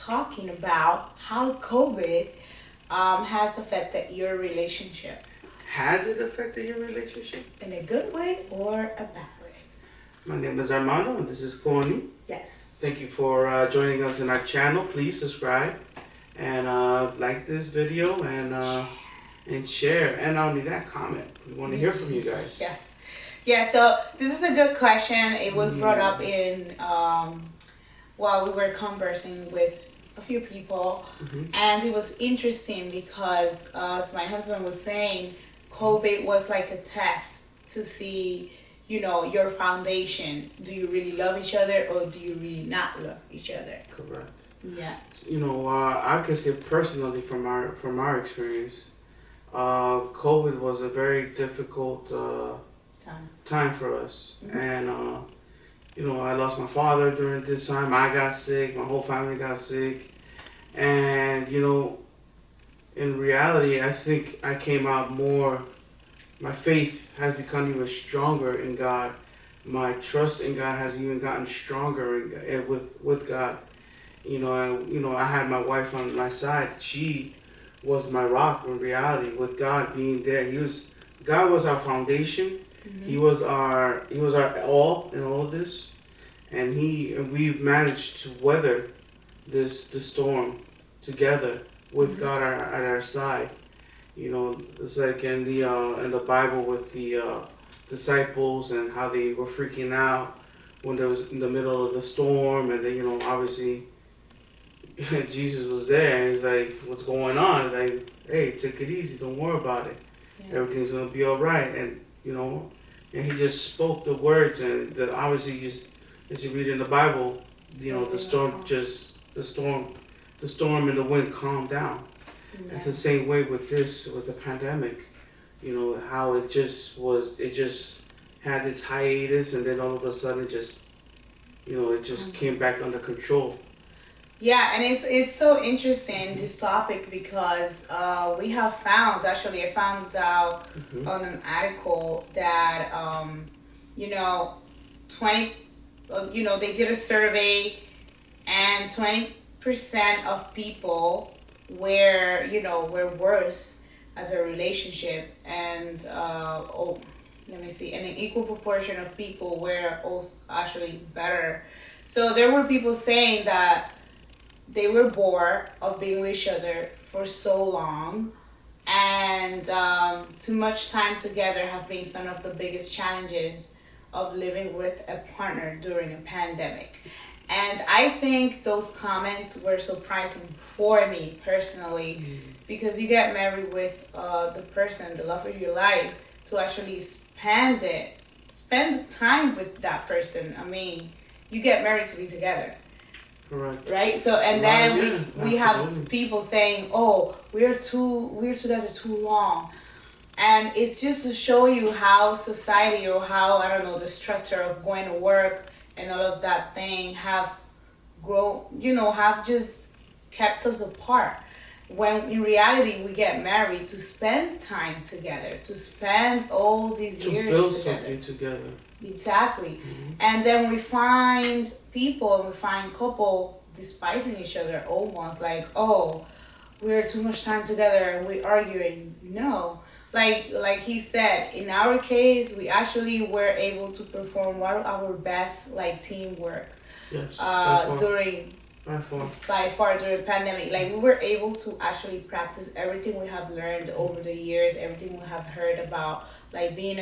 talking about how COVID has affected your relationship. Has it affected your relationship? In a good way or a bad way? My name is Armando and this is Connie. Yes. Thank you for joining us in our channel. Please subscribe and like this video and share. And not only that, comment. We want to hear from you guys. Yes. Yeah, so this is a good question. It was brought up in while we were conversing with a few people, and it was interesting because as my husband was saying, COVID was like a test to see, you know, your foundation. Do you really love each other or do you really not love each other? Correct. Yeah. You know, I can say personally from our experience, COVID was a very difficult time for us, and you know, I lost my father during this time. I got sick. My whole family got sick, and you know, in reality, I think I came out more. My faith has become even stronger in God. My trust in God has even gotten stronger with God. You know, I had my wife on my side. She was my rock in reality. With God being there, God was our foundation. He was our all in all of this, and we've managed to weather the storm together with God at our side. You know, it's like in the Bible with the disciples and how they were freaking out when there was in the middle of the storm, and then, you know, obviously Jesus was there and he's like, "What's going on?" Like, "Hey, take it easy. Don't worry about it. Everything's gonna be all right." And you know, and he just spoke the words, and that obviously, as you read in the Bible, you know, the storm and the wind calmed down. Yeah. It's the same way with the pandemic. You know, how it just had its hiatus, and then all of a sudden, it came back under control. Yeah, and it's so interesting, this topic, because we have found, actually I found out on an article that you know, they did a survey, and 20% of people were worse at their relationship, and let me see, and an equal proportion of people were also actually better. So there were people saying that they were bored of being with each other for so long, and too much time together have been some of the biggest challenges of living with a partner during a pandemic. And I think those comments were surprising for me personally, because you get married with the person, the love of your life, to actually spend time with that person. I mean, you get married to be together. Correct. Right? So, and then we have people saying, "Oh, we're together too long." And it's just to show you how society, or how, I don't know, the structure of going to work and all of that thing have just kept us apart. When in reality we get married to spend time together, to spend all these years to build together. something together. Exactly. And then we find couple despising each other, almost like, "Oh, we're too much time together and we're arguing." No. Like he said, in our case, we actually were able to perform our best teamwork. Yes. By far during the pandemic. Like, we were able to actually practice everything we have learned over the years, everything we have heard about, like being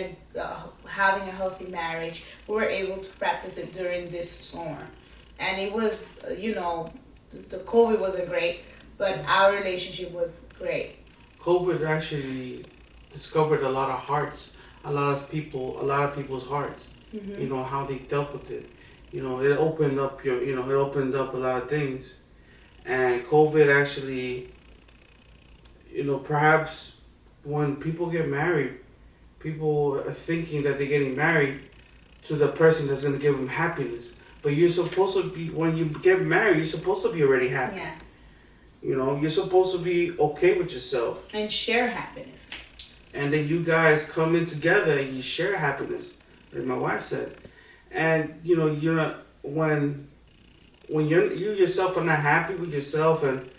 having a healthy marriage. We were able to practice it during this storm. And it was, the COVID wasn't great, but our relationship was great. COVID actually discovered a lot of hearts, a lot of people's hearts. You know, how they dealt with it. You know, it opened up a lot of things. And COVID actually, perhaps when people get married, people are thinking that they're getting married to the person that's going to give them happiness. But you're supposed to be, when you get married, you're supposed to be already happy. Yeah. You're supposed to be okay with yourself. And share happiness. And then you guys come in together and you share happiness, like my wife said. And, you're not, when when you yourself are not happy with yourself, and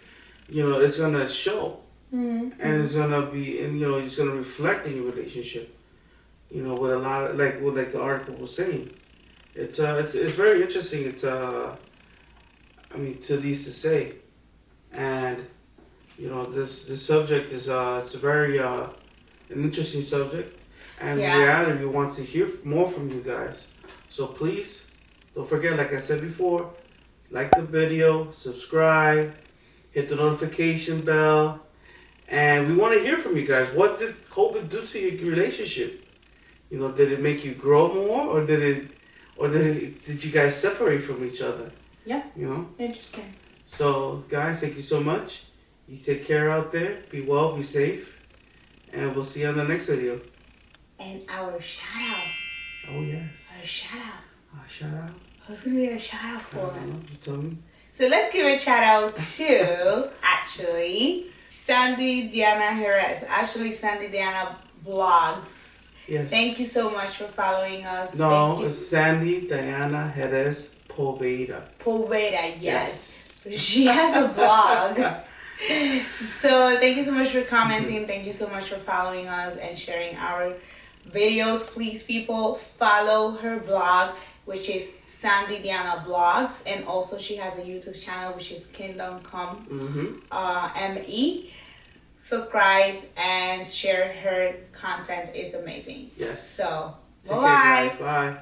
it's gonna show, and it's gonna be, and it's gonna reflect in your relationship. With a lot of like the article was saying, it's very interesting. It's I mean, to least to say, and this subject is it's a very an interesting subject, and in reality, we want to hear more from you guys. So please don't forget, like I said before, like the video, subscribe, hit the notification bell, and we want to hear from you guys. What did COVID do to your relationship? Did it make you grow more, or did you guys separate from each other? Yeah. Interesting. So, guys, thank you so much. You take care out there. Be well, be safe, and we'll see you on the next video. And our shout out. Oh yes. Our shout out. Our shout out. Who's gonna be our shout out for? I don't know. You tell me. So let's give a shout out to actually Sandy Jerez. Actually, Sandy Diana Blogs. Yes. Thank you so much for following us. No, it's Sandy Diana Jerez Poveda. Poveda, yes. She has a blog. So thank you so much for commenting. Thank you so much for following us and sharing our videos. Please, people, follow her blog, which is Sandy Diana Blogs, and also she has a YouTube channel, which is Kingdom Come ME. Subscribe and share her content. It's amazing. Yes. So, bye. Bye.